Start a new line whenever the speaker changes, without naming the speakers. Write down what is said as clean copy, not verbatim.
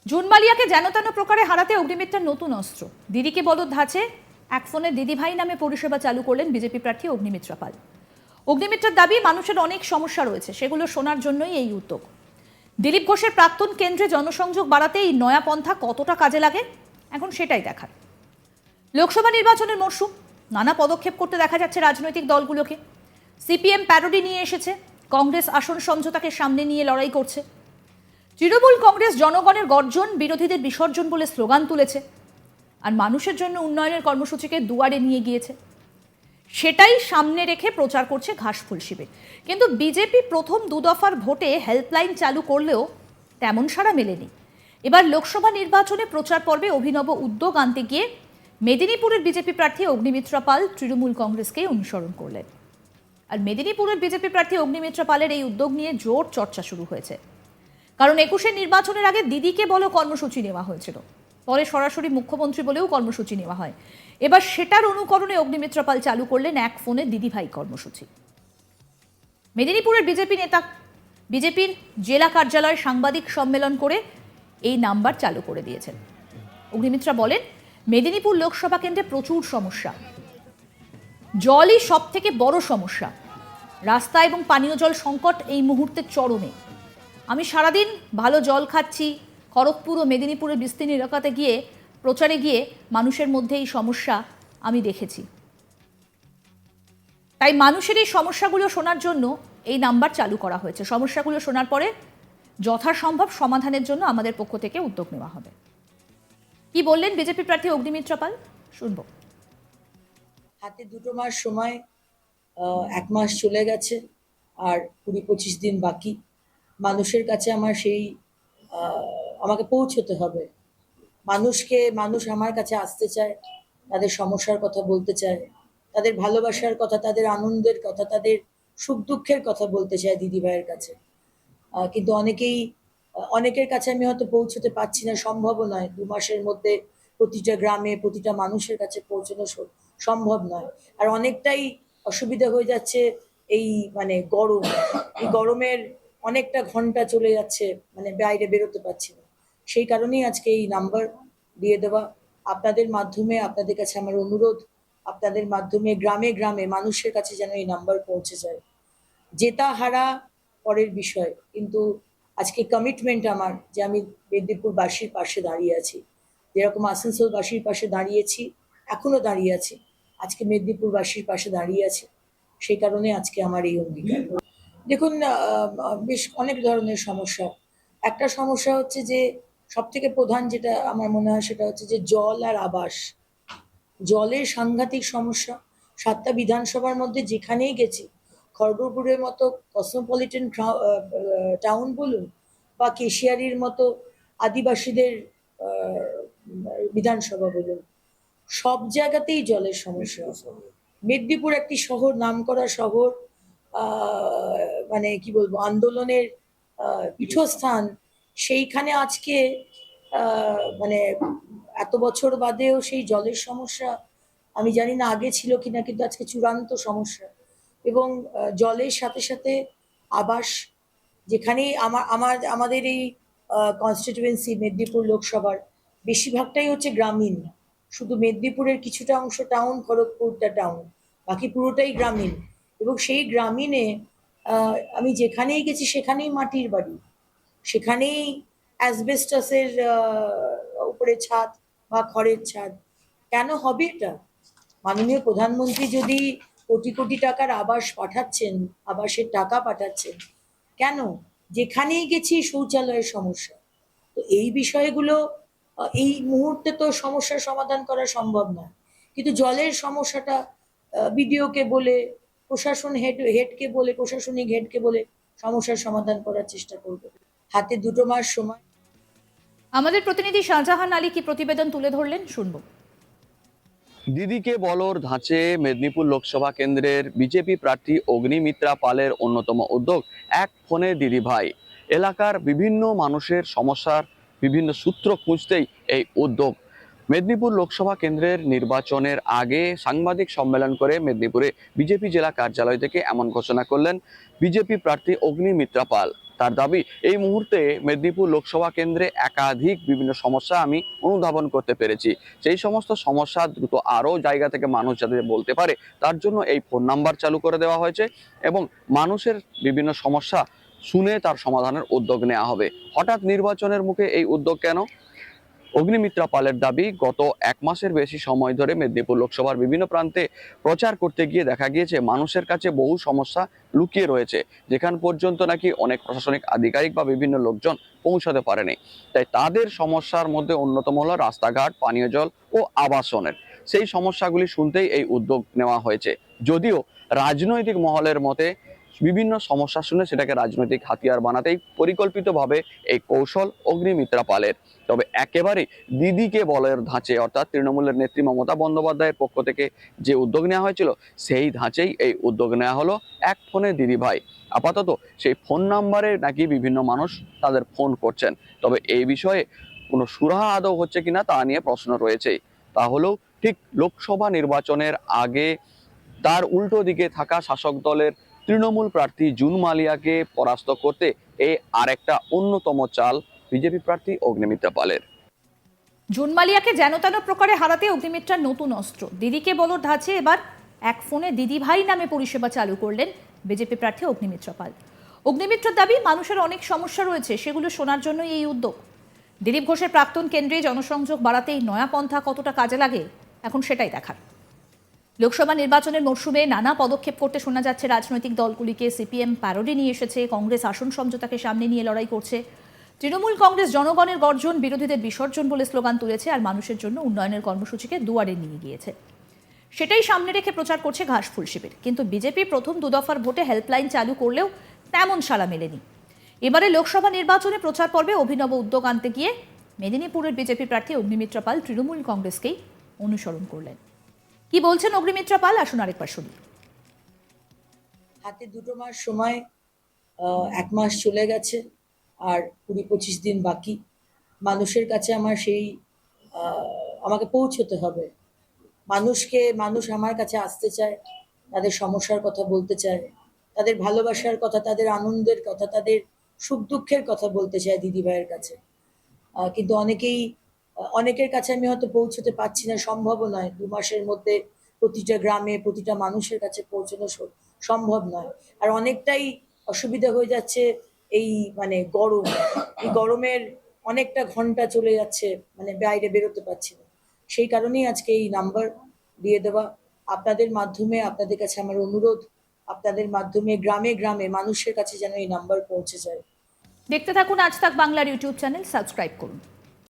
June মালিয়াকে যেন তেন প্রকারে হারাতে অগ্নিমিত্রার নতুন অস্ত্র। দিদিকে বলদ ধাঁচে এক ফোনে দিদিভাই নামে পরিষেবা চালু করলেন বিজেপি প্রার্থী অগ্নিমিত্রা পাল। অগ্নিমিত্রার দাবি, মানুষের অনেক সমস্যা রয়েছে, সেগুলো শোনার জন্যই এই উদ্যোগ। দিলীপ ঘোষের প্রাক্তন কেন্দ্রে জনসংযোগ বাড়াতে এই নয়া পন্থা কতটা কাজে লাগে, এখন সেটাই দেখার। লোকসভা নির্বাচনের মরশুম, নানা পদক্ষেপ করতে দেখা যাচ্ছে রাজনৈতিক দলগুলোকে। সিপিএম প্যারোডি নিয়ে এসেছে, কংগ্রেস আসন সমঝোতাকে সামনে নিয়ে লড়াই করছে। তৃণমূল কংগ্রেস জনগণের গর্জন, বিরোধীদের বিসর্জন বলে স্লোগান তুলেছে, আর মানুষের জন্য উন্নয়নের কর্মসূচিকে দুয়ারে নিয়ে গিয়েছে। সেটাই সামনে রেখে প্রচার করছে ঘাসফুল শিবির। কিন্তু বিজেপি প্রথম দুদফার ভোটে হেল্পলাইন চালু করলেও তেমন সাড়া মেলেনি। এবার লোকসভা নির্বাচনে প্রচার পর্বে অভিনব উদ্যোগ আনতে গিয়ে মেদিনীপুরের বিজেপি প্রার্থী অগ্নিমিত্রা পাল তৃণমূল কংগ্রেসকে অনুসরণ করলেন। আর মেদিনীপুরের বিজেপি প্রার্থী অগ্নিমিত্রা পালের এই উদ্যোগ নিয়ে জোর চর্চা শুরু হয়েছে। কারণ ২১-এর নির্বাচনের আগে দিদিকে বলো কর্মসূচি নেওয়া হয়েছিল, পরে সরাসরি মুখ্যমন্ত্রী বলেও কর্মসূচি নেওয়া হয়। এবার সেটার অনুকরণে অগ্নিমিত্রা পাল চালু করলেন এক ফোনে দিদিভাই কর্মসূচি। মেদিনীপুরের বিজেপি নেতা বিজেপির জেলা কার্যালয়ে সাংবাদিক সম্মেলন করে এই নাম্বার চালু করে দিয়েছেন। অগ্নিমিত্রা বলেন, মেদিনীপুর লোকসভা কেন্দ্রে প্রচুর সমস্যা, জলই সব থেকে বড় সমস্যা। রাস্তা এবং পানীয় জল সংকট এই মুহূর্তে চরমে। আমি সারাদিন ভালো জল খাচ্ছি, খড়গপুর ও মেদিনীপুরের বিস্তীর্ণ এলাকাতে গিয়ে প্রচারে গিয়ে মানুষের মধ্যে এই সমস্যা আমি দেখেছি। তাই মানুষের এই সমস্যাগুলো শোনার জন্য এই নাম্বার চালু করা হয়েছে। সমস্যাগুলো শোনার পরে যথাসম্ভব সমাধানের জন্য আমাদের পক্ষ থেকে উদ্যোগ নেওয়া হবে। কি বললেন বিজেপি প্রার্থী অগ্নিমিত্রা পাল, শুনবো।
হাতে 2 মাস সময়, 1 মাস চলে গেছে, আর 20-25 দিন বাকি। মানুষের কাছে আমার আমাকে পৌঁছতে হবে। মানুষ আমার কাছে আসতে চায়, তাদের সমস্যার কথা বলতে চায়, তাদের ভালোবাসার কথা, তাদের আনন্দের কথা, তাদের সুখ দুঃখের কথা বলতে চায় দিদিভাইয়ের কাছে। কিন্তু অনেকের কাছে আমি হয়তো পৌঁছতে পারছি না, সম্ভবও নয়। 2 মাসের মধ্যে প্রতিটা গ্রামে, প্রতিটা মানুষের কাছে পৌঁছানো সম্ভব নয়। আর অনেকটাই অসুবিধা হয়ে যাচ্ছে এই এই গরমের অনেকটা ঘন্টা চলে যাচ্ছে, বাইরে বেরোতে পারছি না। সেই কারণেই আজকে এই নাম্বার দিয়ে দেওয়া। আপনাদের মাধ্যমে, আপনাদের কাছে আমার অনুরোধ, আপনাদের মাধ্যমে গ্রামে গ্রামে মানুষের কাছে যেন এই নাম্বার পৌঁছে যায়। জেতা হারা পরের বিষয়, কিন্তু আজকে কমিটমেন্ট আমার যে আমি মেদিনীপুরবাসীর পাশে দাঁড়িয়ে আছি। যেরকম আসানসোলবাসীর পাশে দাঁড়িয়েছি, এখনো দাঁড়িয়ে আছি, আজকে মেদিনীপুরবাসীর পাশে দাঁড়িয়ে আছি। সেই কারণে আজকে আমার এই অঙ্গীকার। দেখুন, বেশ অনেক ধরনের সমস্যা। একটা সমস্যা হচ্ছে যে সব থেকে প্রধান যেটা আমার মনে হয় সেটা হচ্ছে যে জল আর আবাস। জলের সাংঘাতিক সমস্যা। 7টা বিধানসভার মধ্যে যেখানেই গেছি, খড়গপুরের মতো কসমোপলিটন টাউন বলুন, বা কেশিয়ারির মতো আদিবাসীদের বিধানসভা বলুন, সব জায়গাতেই জলের সমস্যা। মেদিনীপুর একটি শহর, নামকরা শহর, কি বলবো, আন্দোলনের পীঠস্থান। সেইখানে আজকে মানে এত বছর বাদেও সেই জলের সমস্যা, আমি জানি না আগে ছিল কিনা, কিন্তু আজকে চূড়ান্ত সমস্যা। এবং জলের সাথে সাথে আবাস। যেখানেই আমাদের এই কনস্টিটিউয়েন্সি মেদিনীপুর লোকসভার বেশিরভাগটাই হচ্ছে গ্রামীণ। শুধু মেদিনীপুরের কিছুটা অংশ টাউন, খড়গপুরটা টাউন, বাকি পুরোটাই গ্রামীণ। এবং সেই গ্রামীণে আমি যেখানেই গেছি সেখানেই মাটির বাড়ি, সেখানেই অ্যাসবেস্টাসের উপরে ছাদ বা খড়ের ছাদ। কেন হবে এটা? মাননীয় প্রধানমন্ত্রী যদি কোটি কোটি টাকার আবাসের টাকা পাঠাচ্ছেন, কেন যেখানেই গেছি শৌচালয়ের সমস্যা? তো এই বিষয়গুলো এই মুহূর্তে তো সমস্যার সমাধান করা সম্ভব নয়, কিন্তু জলের সমস্যাটা বিডিওকে বলে, প্রশাসনিক হেডকে বলে সমস্যার সমাধান করার চেষ্টা করব। হাতে 2 মাস সময়।
আমাদের প্রতিনিধি শাহজাহান আলী কি প্রতিবেদন তুলে ধরলেন, শুনবো।
দিদিকে বলর ধাঁচে মেদিনীপুর লোকসভা কেন্দ্রের বিজেপি প্রার্থী অগ্নিমিত্রা পালের অন্যতম উদ্যোগ এক ফোনে দিদিভাই। এলাকার বিভিন্ন মানুষের সমস্যার বিভিন্ন সূত্র খুঁজতেই এই উদ্যোগ। মেদিনীপুর লোকসভা কেন্দ্রের নির্বাচনের আগে সাংবাদিক সম্মেলন করে মেদিনীপুরে বিজেপি জেলা কার্যালয় থেকে এমন ঘোষণা করলেন বিজেপি প্রার্থী অগ্নিমিত্রা পাল। তার দাবি, এই মুহূর্তে মেদিনীপুর লোকসভা কেন্দ্রে একাধিক বিভিন্ন সমস্যা আমি অনুধাবন করতে পেরেছি। সেই সমস্ত সমস্যা দ্রুত আরও জায়গা থেকে মানুষ যাতে বলতে পারে তার জন্য এই ফোন নাম্বার চালু করে দেওয়া হয়েছে এবং মানুষের বিভিন্ন সমস্যা শুনে তার সমাধানের উদ্যোগ নেওয়া হবে। হঠাৎ নির্বাচনের মুখে এই উদ্যোগ কেন? অগ্নিমিত্রা পালের দাবি, গত 1 মাসের বেশি সময় ধরে মেদিনীপুর লোকসভার বিভিন্ন প্রান্তে প্রচার করতে গিয়ে দেখা গিয়েছে মানুষের কাছে বহু সমস্যা লুকিয়ে রয়েছে, যেখান পর্যন্ত নাকি অনেক প্রশাসনিক আধিকারিক বা বিভিন্ন লোকজন পৌঁছাতে পারেনি। তাই তাদের সমস্যার মধ্যে অন্যতম হলো রাস্তাঘাট, পানীয় জল ও আবাসনের। সেই সমস্যাগুলি শুনতেই এই উদ্যোগ নেওয়া হয়েছে। যদিও রাজনৈতিক মহলের মতে বিভিন্ন সমস্যা শুনে সেটাকে রাজনৈতিক হাতিয়ার বানাতেই পরিকল্পিতভাবে এই কৌশল অগ্নিমিত্রা পালের। তবে একেবারেই দিদিকে বলের ধাঁচে, অর্থাৎ তৃণমূলের নেত্রী মমতা বন্দ্যোপাধ্যায়ের পক্ষ থেকে যে উদ্যোগ নেওয়া হয়েছিল সেই ধাঁচেই এই উদ্যোগ নেওয়া হলো। এক ফোনে দিদি ভাই, আপাতত সেই ফোন নাম্বারে নাকি বিভিন্ন মানুষ তাদের ফোন করছেন। তবে এই বিষয়ে কোনো সুরাহা আদৌ হচ্ছে কিনা তা নিয়ে প্রশ্ন রয়েছেই। তাহলেও ঠিক লোকসভা নির্বাচনের আগে তার উল্টো দিকে থাকা শাসক দলের তৃণমূল প্রার্থী জুন মালিয়াকে পরাস্ত করতে এই আরেকটা অন্যতম চাল বিজেপি প্রার্থী অগ্নিমিত্রা পালের।
জুন মালিয়াকে যেন তেন প্রকারে হারাতে অগ্নিমিত্রার নতুন অস্ত্র। দিদিকে বলর ধাঁচে এবার এক ফোনে দিদি ভাই নামে পরিষেবা চালু করলেন বিজেপি প্রার্থী অগ্নিমিত্রা পাল। অগ্নিমিত্রার দাবি, মানুষের অনেক সমস্যা রয়েছে, সেগুলো শোনার জন্যই এই উদ্যোগ। দিলীপ ঘোষের প্রাক্তন কেন্দ্রে জনসংযোগ বাড়াতেই নয়া পন্থা কতটা কাজে লাগে এখন সেটাই দেখার। লোকসভা নির্বাচনের মরশুমে নানা পদক্ষেপ করতে শোনা যাচ্ছে রাজনৈতিক দলগুলিকে। সিপিএম প্যারোডি নিয়ে এসেছে, কংগ্রেস আসন সমঝোতাকে সামনে নিয়ে লড়াই করছে, তৃণমূল কংগ্রেস জনগণের গর্জন, বিরোধীদের বিসর্জন বলে স্লোগান তুলেছে আর মানুষের জন্য উন্নয়নের কর্মসূচিকে দুয়ারে নিয়ে গিয়েছে। সেটাই সামনে রেখে প্রচার করছে ঘাসফুল শিবির। কিন্তু বিজেপি প্রথম দুদফার ভোটে হেল্পলাইন চালু করলেও তেমন সাড়া মেলেনি। এবারে লোকসভা নির্বাচনে প্রচার পর্বে অভিনব উদ্যোগ আনতে গিয়ে মেদিনীপুরের বিজেপি প্রার্থী অগ্নিমিত্রা পাল তৃণমূল কংগ্রেসকেই অনুসরণ করলেন। কি বলছেন অগ্নিমিত্রা পাল, আসুন আরেকবার শুনি।
হাতে 2 মাস সময়, 1 মাস চলে গেছে আর 20-25 দিন বাকি। মানুষের কাছে আমার সেই আমাকে পৌঁছতে হবে। মানুষ আমার কাছে আসতে চায়, তাদের সমস্যার কথা বলতে চায়, তাদের ভালোবাসার কথা, তাদের আনন্দের কথা, তাদের সুখ দুঃখের কথা বলতে চায় দিদি ভাইয়ের কাছে। কিন্তু অনেকের কাছে আমি হয়তো পৌঁছতে পারছি না, সম্ভবও নয়। 2 মাসের মধ্যে প্রতিটা গ্রামে, প্রতিটা মানুষের কাছে পৌঁছানো সম্ভব নয়। আর অনেকটাই অসুবিধা হয়ে যাচ্ছে এই গরম। এই গরমের অনেকটা ঘন্টা চলে যাচ্ছে, বাইরে বেরোতে পারছি না। সেই কারণেই আজকে এই নাম্বার দিয়ে দেওয়া। আপনাদের মাধ্যমে, আপনাদের কাছে আমার অনুরোধ, আপনাদের মাধ্যমে গ্রামে গ্রামে মানুষের কাছে যেন এই নাম্বার পৌঁছে যায়।
দেখতে থাকুন আজ তাক বাংলার ইউটিউব চ্যানেল, সাবস্ক্রাইব করুন।